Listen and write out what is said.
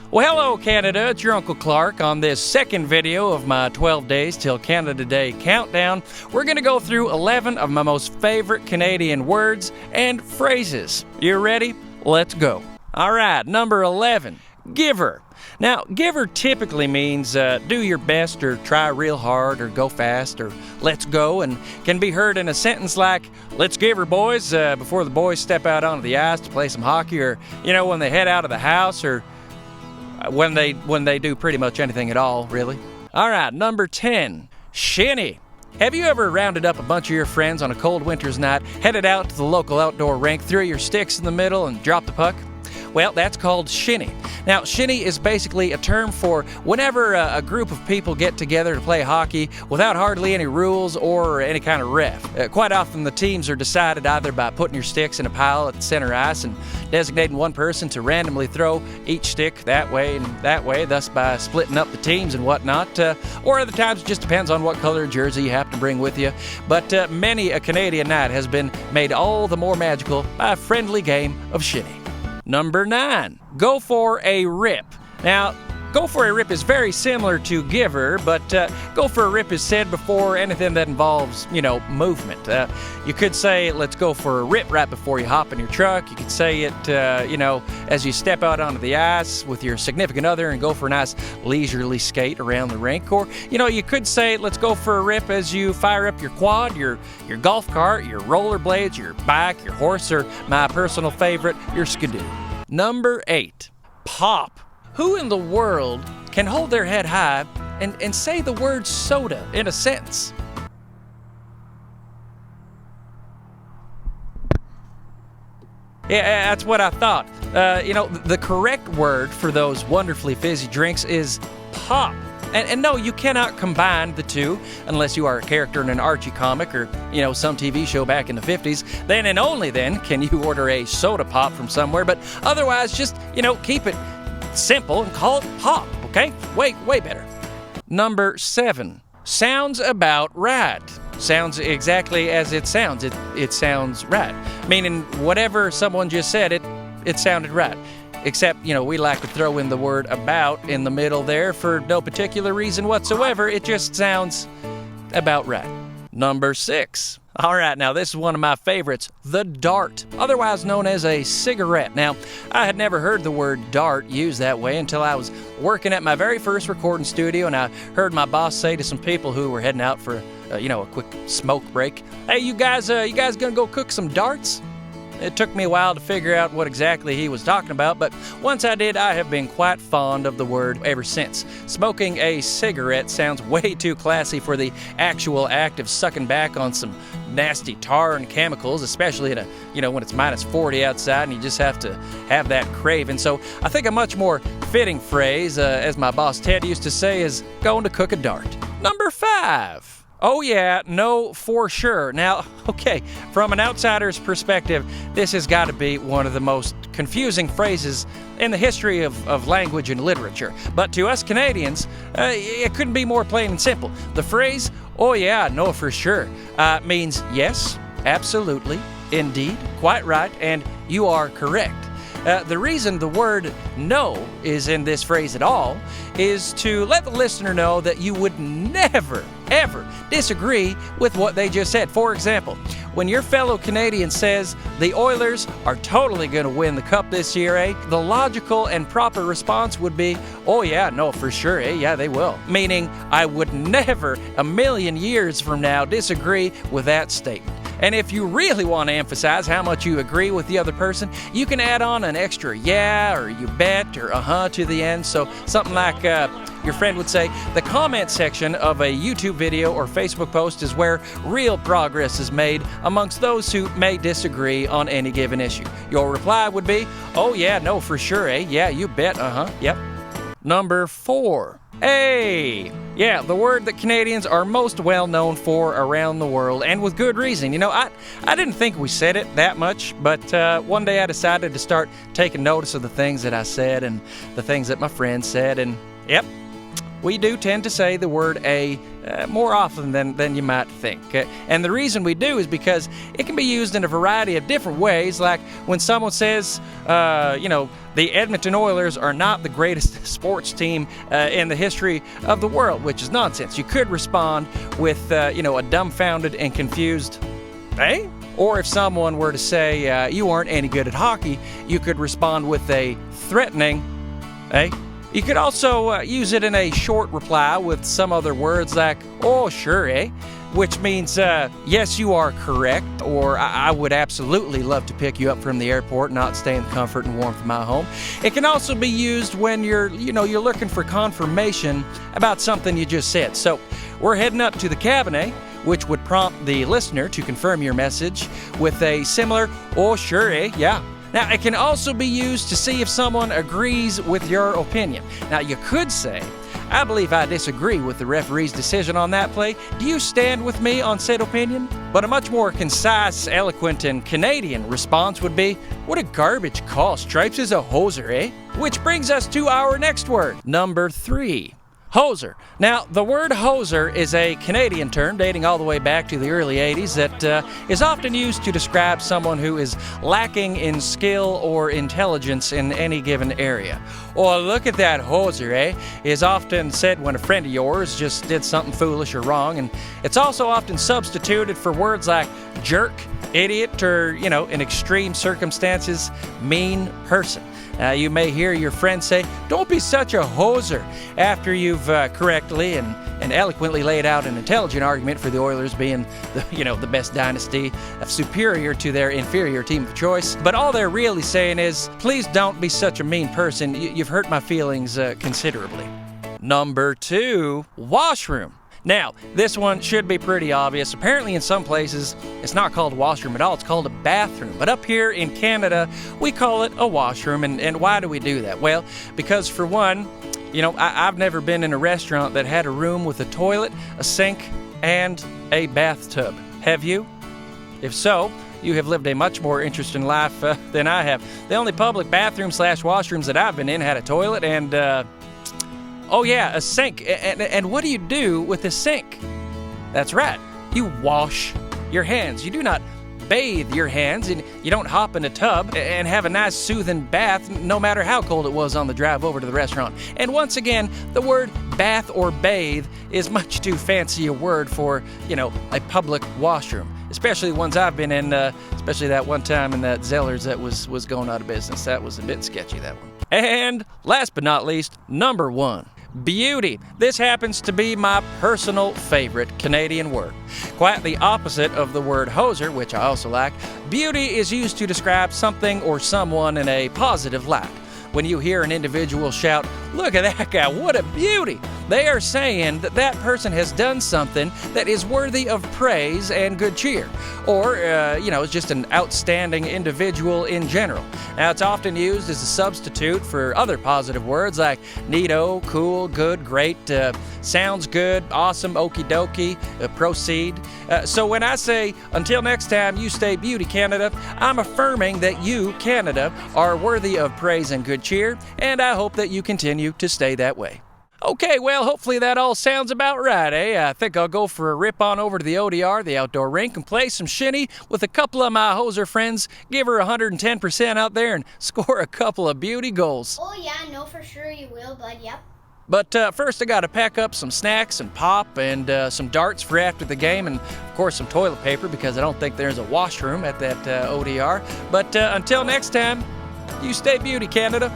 Well, hello, Canada. It's your Uncle Clark. On this second video of my 12 Days Till Canada Day countdown, we're going to go through 11 of my most favorite Canadian words and phrases. You ready? Let's go. All right, number 11, giver. Now, giver typically means do your best or try real hard or go fast or let's go, and can be heard in a sentence like, let's give her, boys, before the boys step out onto the ice to play some hockey, or, when they head out of the house, or when they do pretty much anything at all, really. All right, number 10, shinny. Have you ever rounded up a bunch of your friends on a cold winter's night, headed out to the local outdoor rink, threw your sticks in the middle, and dropped the puck? Well, that's called shinny. Now, shinny is basically a term for whenever a group of people get together to play hockey without hardly any rules or any kind of ref. Quite often, the teams are decided either by putting your sticks in a pile at the center ice and designating one person to randomly throw each stick that way and that way, thus by splitting up the teams and whatnot. Or other times, it just depends on what color jersey you happen to bring with you. But many a Canadian night has been made all the more magical by a friendly game of shinny. Number 9, go for a rip. Now, go for a rip is very similar to giver, but go for a rip is said before anything that involves, movement. You could say, let's go for a rip right before you hop in your truck. You could say it, as you step out onto the ice with your significant other and go for a nice leisurely skate around the rink. Or, you could say, let's go for a rip as you fire up your quad, your golf cart, your rollerblades, your bike, your horse, or my personal favorite, your skidoo. Number 8, pop. Who in the world can hold their head high and say the word soda in a sentence? Yeah, that's what I thought. The correct word for those wonderfully fizzy drinks is pop. And no, you cannot combine the two unless you are a character in an Archie comic or, some TV show back in the 50s. Then and only then can you order a soda pop from somewhere. But otherwise, just, keep it simple and call it pop, okay? Way better. Number 7, sounds about right. Sounds exactly as it sounds. It sounds right. Meaning whatever someone just said, it sounded right. Except, we like to throw in the word about in the middle there for no particular reason whatsoever. It just sounds about right. Number 6. All right, now this is one of my favorites, the dart, otherwise known as a cigarette. Now, I had never heard the word dart used that way until I was working at my very first recording studio, and I heard my boss say to some people who were heading out for, a quick smoke break, "Hey, you guys gonna go cook some darts?" It took me a while to figure out what exactly he was talking about, but once I did, I have been quite fond of the word ever since. Smoking a cigarette sounds way too classy for the actual act of sucking back on some nasty tar and chemicals, especially in when it's minus 40 outside and you just have to have that craving. So I think a much more fitting phrase, as my boss Ted used to say, is going to cook a dart. Number 5. Oh yeah, no, for sure. Now, okay, from an outsider's perspective, this has got to be one of the most confusing phrases in the history of language and literature. But to us Canadians, it couldn't be more plain and simple. The phrase, oh yeah, no, for sure, means yes, absolutely, indeed, quite right, and you are correct. The reason the word no is in this phrase at all is to let the listener know that you would never, ever disagree with what they just said. For example, when your fellow Canadian says the Oilers are totally going to win the cup this year, the logical and proper response would be, oh yeah, no, for sure, yeah, they will. Meaning, I would never, a million years from now, disagree with that statement. And if you really want to emphasize how much you agree with the other person, you can add on an extra yeah or you bet or uh-huh to the end. So something like your friend would say, the comment section of a YouTube video or Facebook post is where real progress is made amongst those who may disagree on any given issue. Your reply would be, oh yeah, no, for sure, yeah, you bet, uh-huh, yep. Number 4. Hey! Yeah, the word that Canadians are most well known for around the world, and with good reason. I didn't think we said it that much, but one day I decided to start taking notice of the things that I said and the things that my friends said, and yep, we do tend to say the word a more often than you might think. And the reason we do is because it can be used in a variety of different ways, like when someone says, the Edmonton Oilers are not the greatest sports team in the history of the world, which is nonsense. You could respond with, a dumbfounded and confused, eh? Or if someone were to say you aren't any good at hockey, you could respond with a threatening, eh? You could also use it in a short reply with some other words like, oh, sure, eh? Which means, yes, you are correct, or I would absolutely love to pick you up from the airport, not stay in the comfort and warmth of my home. It can also be used when you're looking for confirmation about something you just said. So we're heading up to the cabinet, which would prompt the listener to confirm your message with a similar, oh, sure, eh? Yeah. Now, it can also be used to see if someone agrees with your opinion. Now, you could say, I believe I disagree with the referee's decision on that play. Do you stand with me on said opinion? But a much more concise, eloquent, and Canadian response would be, what a garbage call. Stripes is a hoser, eh? Which brings us to our next word, number 3. Hoser. Now, the word hoser is a Canadian term dating all the way back to the early 80s that is often used to describe someone who is lacking in skill or intelligence in any given area. Oh, look at that hoser, eh? Is often said when a friend of yours just did something foolish or wrong, and it's also often substituted for words like jerk, idiot, or, in extreme circumstances, mean person. You may hear your friend say, don't be such a hoser, after you've correctly and eloquently laid out an intelligent argument for the Oilers being the best dynasty, superior to their inferior team of choice. But all they're really saying is, please don't be such a mean person. You've hurt my feelings considerably. Number 2, washroom. Now, this one should be pretty obvious. Apparently in some places, it's not called a washroom at all, it's called a bathroom. But up here in Canada, we call it a washroom. And why do we do that? Well, because for one, I've never been in a restaurant that had a room with a toilet, a sink, and a bathtub. Have you? If so, you have lived a much more interesting life than I have. The only public bathroom/washrooms that I've been in had a toilet and, oh yeah, a sink. And what do you do with a sink? That's right. You wash your hands. You do not bathe your hands, and you don't hop in a tub and have a nice soothing bath no matter how cold it was on the drive over to the restaurant. And once again, the word bath or bathe is much too fancy a word for, a public washroom. Especially the ones I've been in, especially that one time in that Zeller's that was going out of business. That was a bit sketchy, that one. And last but not least, number 1. Beauty. This happens to be my personal favorite Canadian word. Quite the opposite of the word hoser, which I also like. Beauty is used to describe something or someone in a positive light. When you hear an individual shout, look at that guy, what a beauty, they are saying that that person has done something that is worthy of praise and good cheer. Or, is just an outstanding individual in general. Now, it's often used as a substitute for other positive words like neato, cool, good, great, sounds good, awesome, okie dokie, proceed. So when I say, until next time, you stay beauty, Canada, I'm affirming that you, Canada, are worthy of praise and good cheer, and I hope that you continue to stay that way. Okay, well, hopefully that all sounds about right, eh? I think I'll go for a rip on over to the ODR, the outdoor rink, and play some shinny with a couple of my hoser friends, give her 110% out there, and score a couple of beauty goals. Oh yeah, I know for sure you will, bud, yep. But first I gotta pack up some snacks and pop and some darts for after the game, and of course some toilet paper because I don't think there's a washroom at that ODR. But until next time, you stay beauty, Canada.